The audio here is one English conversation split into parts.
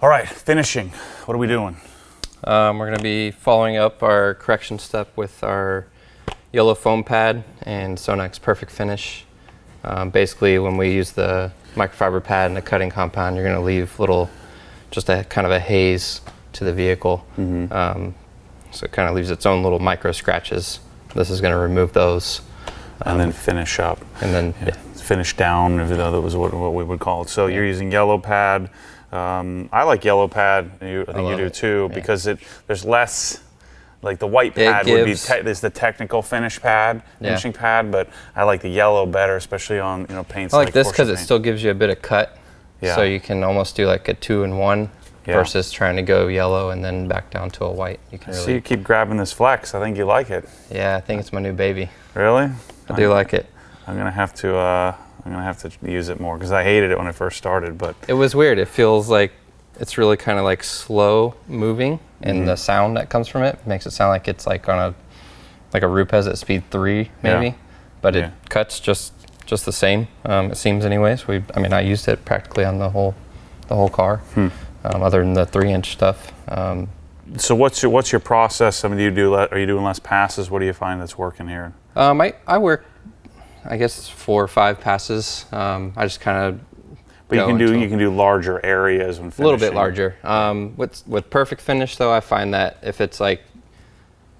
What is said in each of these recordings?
All right, finishing. What are we doing? We're going to be following up our correction step with our yellow foam pad and Sonax Perfect Finish. Basically, when we use the microfiber pad and the cutting compound, you're going to leave just a kind of a haze to the vehicle. So it kind of leaves its own little micro scratches. This is going to remove those. And then finish up. And then finish down, if that was what we would call it. So you're using yellow pad. I like yellow pad. I think you do too, because there's less. Like the white pad is the technical finish pad, finishing pad, but I like the yellow better, especially on paints. I like this because it still gives you a bit of cut, so you can almost do like a 2-in-1 versus trying to go yellow and then back down to a white. You can you keep grabbing this flex. I think you like it. Yeah, I think it's my new baby. Really? I do like it. I'm gonna have to use it more because I hated it when I first started. But it was weird. It feels like it's really kind of like slow moving. And the sound that comes from it makes it sound like it's like on a Rupes at speed 3 maybe, but it cuts just the same. It seems anyways. I used it practically on the whole car, other than the 3-inch stuff. So what's your process? I mean, are you doing less passes? What do you find that's working here? I work, I guess 4 or 5 passes. I just kind of. But you can do larger areas when finishing. A little bit larger. With Perfect Finish though, I find that if it's like,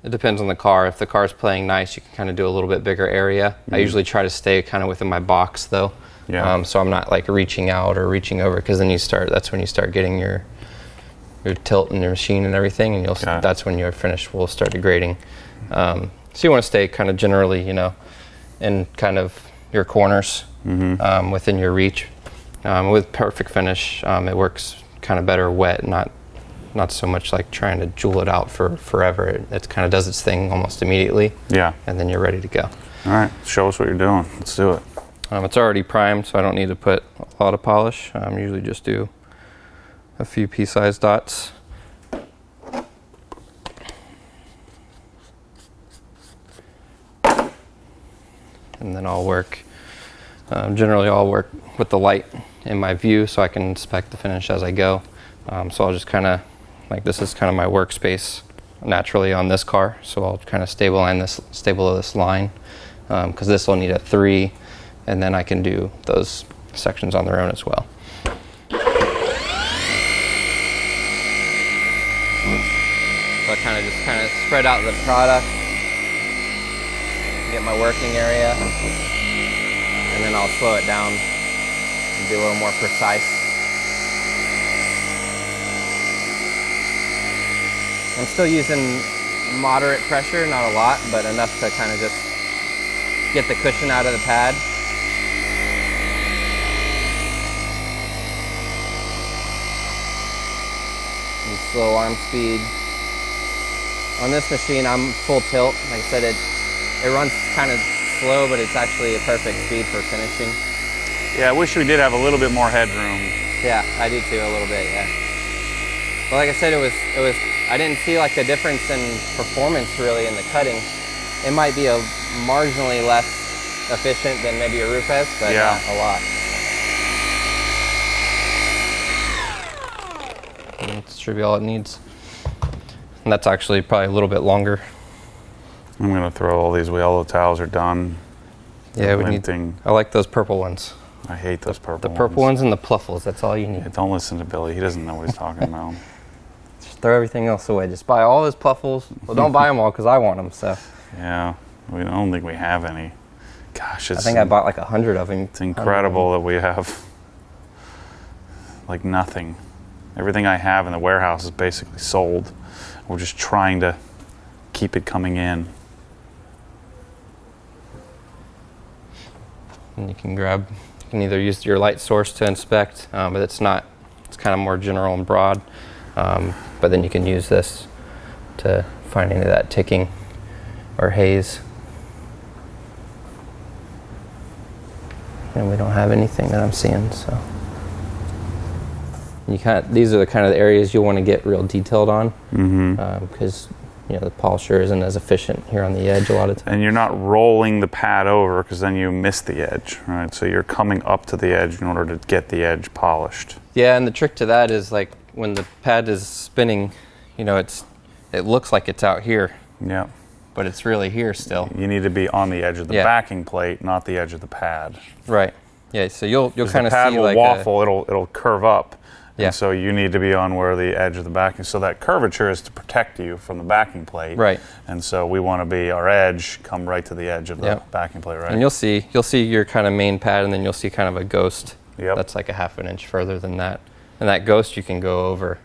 it depends on the car. If the car's playing nice, you can kind of do a little bit bigger area. I usually try to stay kind of within my box though. Yeah. So I'm not like reaching out or reaching over, because then that's when you start getting your tilt in your machine and everything, and that's when your finish will start degrading. So you want to stay kind of generally, in kind of your corners within your reach. With Perfect Finish, it works kind of better wet, not so much like trying to jewel it out for forever. It kind of does its thing almost immediately. Yeah. And then you're ready to go. All right, show us what you're doing. Let's do it. It's already primed, so I don't need to put a lot of polish. Usually just do a few pea-sized dots. And then I'll work. Generally, I'll work with the light in my view, so I can inspect the finish as I go. So I'll just kind of, like, this is kind of my workspace naturally on this car. So I'll kind of stable this line, because this will need a 3, and then I can do those sections on their own as well. So I kind of spread out the product, get my working area. And then I'll slow it down and be a little more precise. I'm still using moderate pressure, not a lot, but enough to kind of just get the cushion out of the pad. And slow arm speed. On this machine, I'm full tilt. Like I said, it runs kind of slow, but it's actually a perfect speed for finishing. Yeah, I wish we did have a little bit more headroom. Yeah, I do too, a little bit, yeah. But like I said, it was. I didn't see like a difference in performance really in the cutting. It might be a marginally less efficient than maybe a Rupes, but not a lot. And that should be all it needs. And that's actually probably a little bit longer. I'm gonna throw all these yellow towels are done. Yeah, I like those purple ones. I hate those purple ones. The purple ones and the pluffles, that's all you need. Yeah, don't listen to Billy, he doesn't know what he's talking about. Just throw everything else away. Just buy all those pluffles. Well, don't buy them all because I want them, so. Yeah, I don't think we have any. Gosh, I think I bought like 100 of them. It's incredible that we have like nothing. Everything I have in the warehouse is basically sold. We're just trying to keep it coming in. And you can either use your light source to inspect, but it's kind of more general and broad. But then you can use this to find any of that ticking or haze. And we don't have anything that I'm seeing, so. These are the kind of areas you'll want to get real detailed on, because the polisher isn't as efficient here on the edge a lot of times. And you're not rolling the pad over, because then you miss the edge, right? So you're coming up to the edge in order to get the edge polished. Yeah, and the trick to that is, like, when the pad is spinning, you know, it looks like it's out here. Yeah. But it's really here still. You need to be on the edge of the backing plate, not the edge of the pad. Right. Yeah. So you'll kind of see the pad will like waffle. It'll curve up. Yeah. And so you need to be on where the edge of the backing. So that curvature is to protect you from the backing plate. Right. And so we want to be our edge come right to the edge of the backing plate, right? And you'll see your kind of main pad, and then you'll see kind of a ghost. Yep. That's like a half an inch further than that. And that ghost you can go over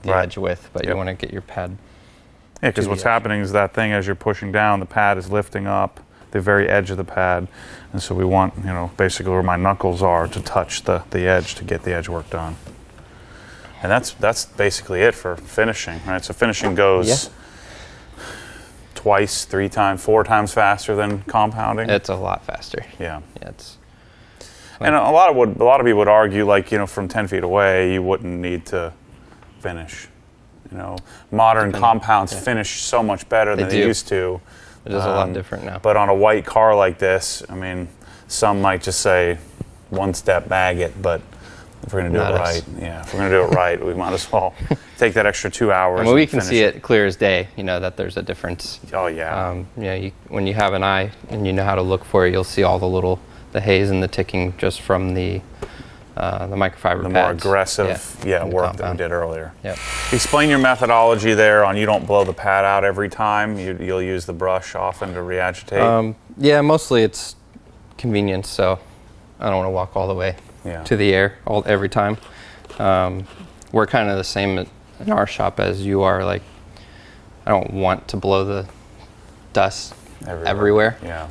the edge with, but you want to get your pad. Yeah, because what's happening is that thing as you're pushing down, the pad is lifting up the very edge of the pad. And so we want, you know, basically where my knuckles are to touch the edge to get the edge work done. And that's basically it for finishing, right? So finishing goes twice, 3 times, 4 times faster than compounding. It's a lot faster. Yeah. It's and a lot of people would argue, like, you know, from 10 feet away, you wouldn't need to finish. You know, modern compounds finish so much better than they used to. It is a lot different now. But on a white car like this, I mean, some might just say one step bag it, but if we're going to do it right, if we're going to do it right, we might as well take that extra 2 hours. I mean, we can see it clear as day, you know, that there's a difference. Oh, yeah. You know, when you have an eye and you know how to look for it, you'll see all the haze and the ticking just from the microfiber the pads. more aggressive work that we did earlier. Yep. Explain your methodology there on you don't blow the pad out every time. You'll use the brush often to reagitate. Yeah, mostly it's convenience, so I don't want to walk all the way to the air every time. We're kind of the same in our shop as you are. Like, I don't want to blow the dust everywhere. Yeah.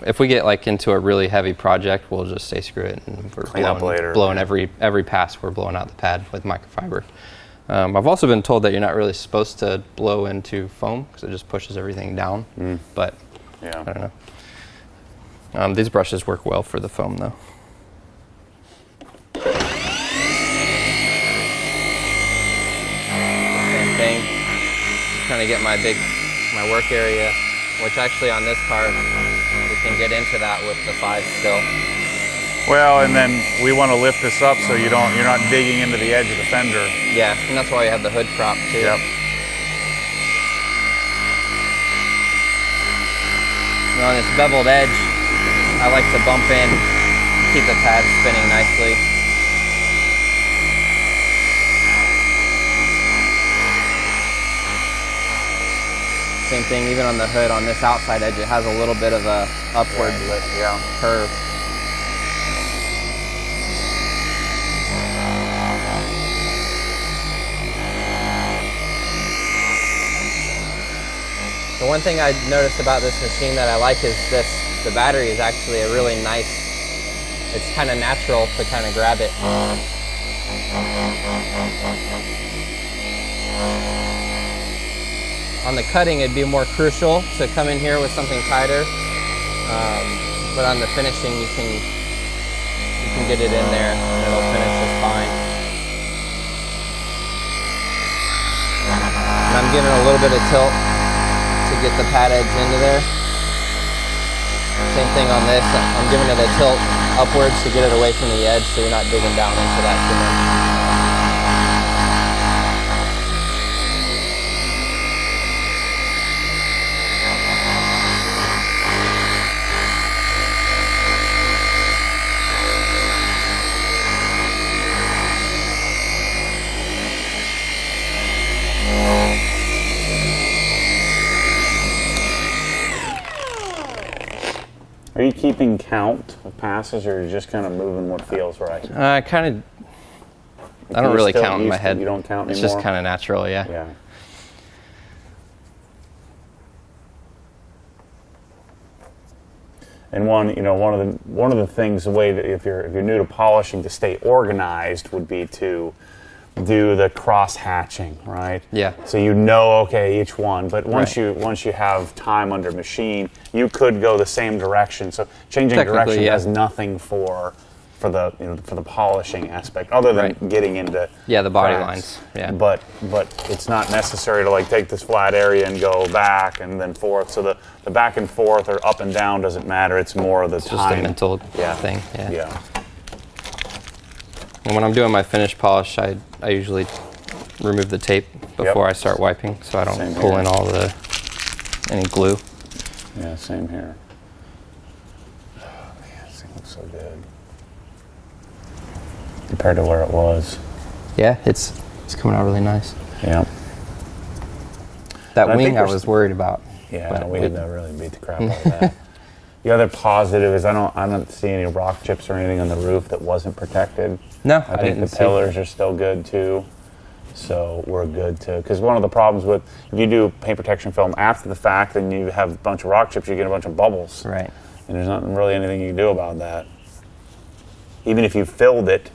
If we get like into a really heavy project, we'll just say screw it and we're clean up later. Blowing every pass, we're blowing out the pad with microfiber. I've also been told that you're not really supposed to blow into foam because it just pushes everything down. But I don't know. These brushes work well for the foam though. Same thing. Trying to get my work area, which actually on this car we can get into that with the 5 still. Well, and then we want to lift this up so you're not digging into the edge of the fender. Yeah, and that's why we have the hood prop too. Yep. On this beveled edge, I like to bump in, keep the pad spinning nicely. Same thing, even on the hood, on this outside edge, it has a little bit of a upward curve. The one thing I noticed about this machine that I like is the battery is actually a really nice, it's kind of natural to kind of grab it. On the cutting, it'd be more crucial to come in here with something tighter, but on the finishing, you can get it in there and it'll finish just fine. And I'm giving a little bit of tilt to get the pad edge into there. Same thing on this, I'm giving it a tilt upwards to get it away from the edge so you're not digging down into that cement. Are you keeping count of passes, or are you just kind of moving what feels right? I don't really count in my head. You don't count anymore? It's just kind of natural, yeah. Yeah. And one of the things, the way that if you're new to polishing, to stay organized would be to do the cross hatching, right? Yeah. So okay, each one. But once you have time under machine, you could go the same direction. So changing direction does nothing for the polishing aspect, other than getting into the body cracks. lines. Yeah. But it's not necessary to like take this flat area and go back and then forth. So the back and forth or up and down doesn't matter. It's more of the time. Just a mental thing. Yeah. And when I'm doing my finish polish, I usually remove the tape before I start wiping, so I don't pull in all any glue. Yeah, same here. Oh, man, this thing looks so good compared to where it was. Yeah, it's coming out really nice. Yeah. That wing I was worried about. Yeah, we had to really beat the crap out of that. The other positive is I don't see any rock chips or anything on the roof that wasn't protected. No, I think the pillars are still good too. So we're good too. Because one of the problems with, if you do paint protection film after the fact and you have a bunch of rock chips, you get a bunch of bubbles. Right. And there's not really anything you can do about that. Even if you filled it,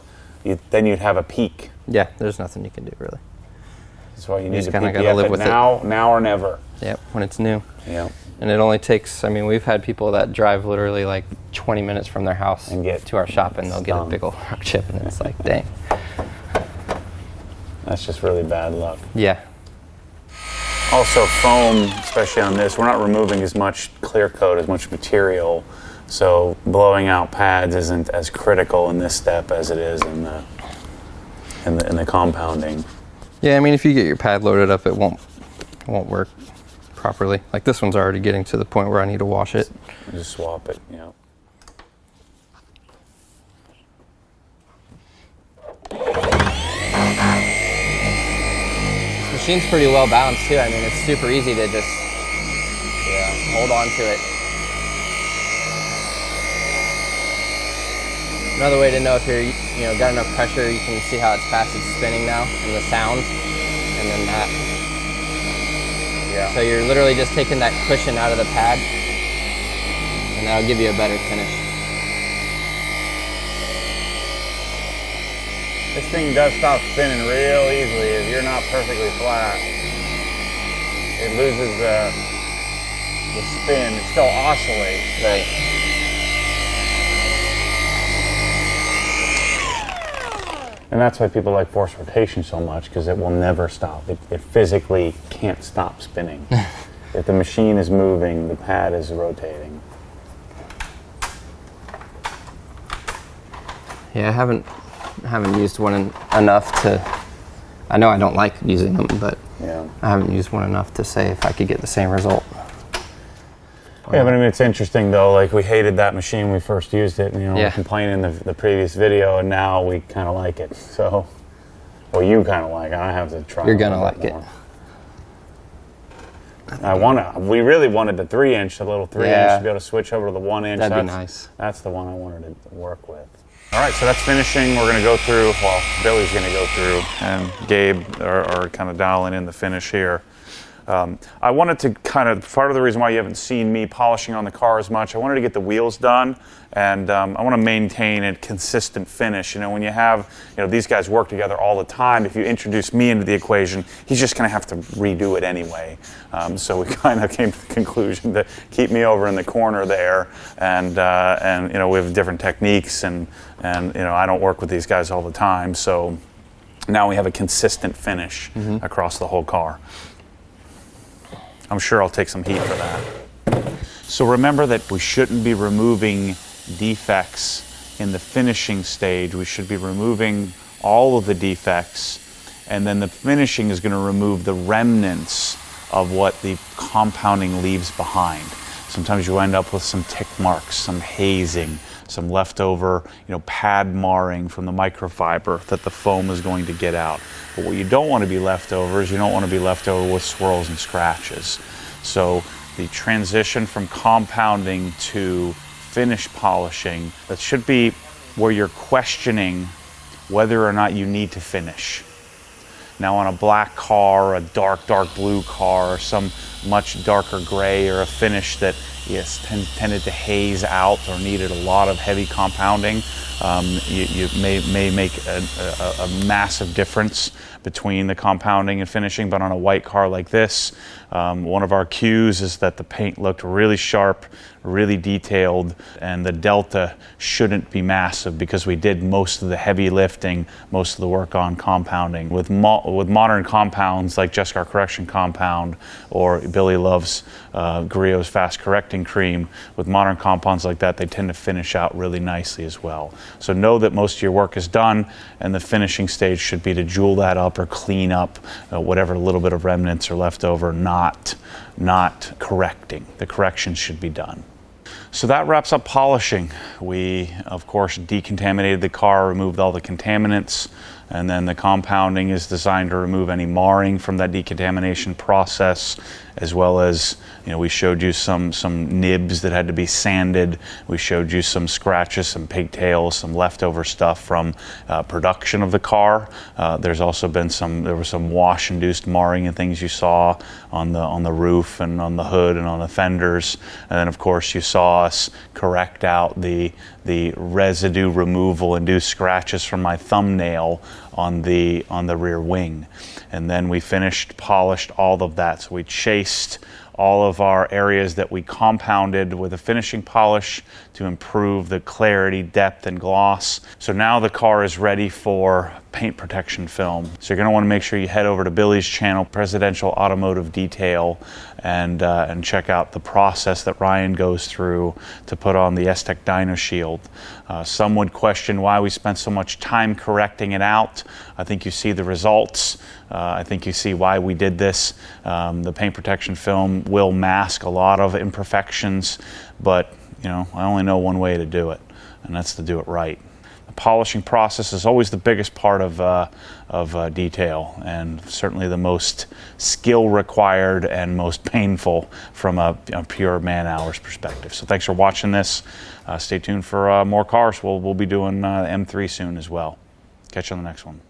then you'd have a peak. Yeah, there's nothing you can do really. That's why you need to kind of got to live with now or never. Yep, when it's new. Yep. And it only takes, I mean, we've had people that drive literally like 20 minutes from their house and get to our shop and they'll get a big old rock chip and it's like, dang. That's just really bad luck. Yeah. Also foam, especially on this, we're not removing as much clear coat, as much material. So blowing out pads isn't as critical in this step as it is in the compounding. Yeah, I mean, if you get your pad loaded up, it won't work properly. Like this one's already getting to the point where I need to wash it. Just swap it, yeah. This machine's pretty well balanced too. I mean, it's super easy to just hold on to it. Another way to know if you're got enough pressure, you can see how fast it's spinning now and the sound, and then that. Yeah. So you're literally just taking that cushion out of the pad, and that'll give you a better finish. This thing does stop spinning real easily if you're not perfectly flat. It loses the spin. It still oscillates. Right. And that's why people like forced rotation so much, because it will never stop. It physically can't stop spinning. If the machine is moving, the pad is rotating. Yeah, I haven't used one enough to. I know I don't like using them, but yeah. I haven't used one enough to say if I could get the same result. Yeah, but I mean, it's interesting though. Like, we hated that machine when we first used it, and we're complaining in the previous video, and now we kind of like it. So, well, you kind of like it. I have to try. You're gonna like it. We really wanted the 3-inch, the little 3-inch, to be able to switch over to the 1-inch. That'd be nice. That's the one I wanted to work with. All right, so that's finishing. We're gonna go through. Well, Billy's gonna go through, and Gabe are kind of dialing in the finish here. I wanted to part of the reason why you haven't seen me polishing on the car as much, I wanted to get the wheels done, and I want to maintain a consistent finish. When you have, these guys work together all the time, if you introduce me into the equation, he's just going to have to redo it anyway. So we kind of came to the conclusion to keep me over in the corner there, and we have different techniques, and I don't work with these guys all the time, so now we have a consistent finish across the whole car. I'm sure I'll take some heat for that. So remember that we shouldn't be removing defects in the finishing stage. We should be removing all of the defects, and then the finishing is going to remove the remnants of what the compounding leaves behind. Sometimes you end up with some tick marks, some hazing, some leftover, pad marring from the microfiber that the foam is going to get out. But what you don't want to be left over is you don't want to be left over with swirls and scratches. So the transition from compounding to finish polishing, that should be where you're questioning whether or not you need to finish. Now on a black car, or a dark blue car, or some much darker gray, or a finish that tended to haze out or needed a lot of heavy compounding, you may make a massive difference between the compounding and finishing. But on a white car like this, one of our cues is that the paint looked really sharp, really detailed, and the delta shouldn't be massive because we did most of the heavy lifting, most of the work on compounding. With modern compounds like Just Car Correction compound, or Billy loves Griot's fast correcting cream. With modern compounds like that, they tend to finish out really nicely as well. So know that most of your work is done, and the finishing stage should be to jewel that up or clean up whatever little bit of remnants are left over, not correcting. The corrections should be done. So that wraps up polishing. We, of course, decontaminated the car, removed all the contaminants, and then the compounding is designed to remove any marring from that decontamination process, as well as, we showed you some nibs that had to be sanded. We showed you some scratches, some pigtails, some leftover stuff from production of the car. There's also been there was some wash-induced marring and things you saw on the roof and on the hood and on the fenders. And then, of course, you saw us correct out the residue removal induced scratches from my thumbnail on the rear wing. And then we polished all of that. So we chased all of our areas that we compounded with a finishing polish to improve the clarity, depth, and gloss. So now the car is ready for paint protection film. So you're going to want to make sure you head over to Billy's channel, Presidential Automotive Detail, and check out the process that Ryan goes through to put on the S-Tech Dyno Shield. Some would question why we spent so much time correcting it out. I think you see the results. I think you see why we did this. The paint protection film will mask a lot of imperfections, but I only know one way to do it, and that's to do it right. The polishing process is always the biggest part of detail, and certainly the most skill required and most painful from a pure man hours perspective. So thanks for watching this. Stay tuned for more cars. We'll be doing M3 soon as well. Catch you on the next one.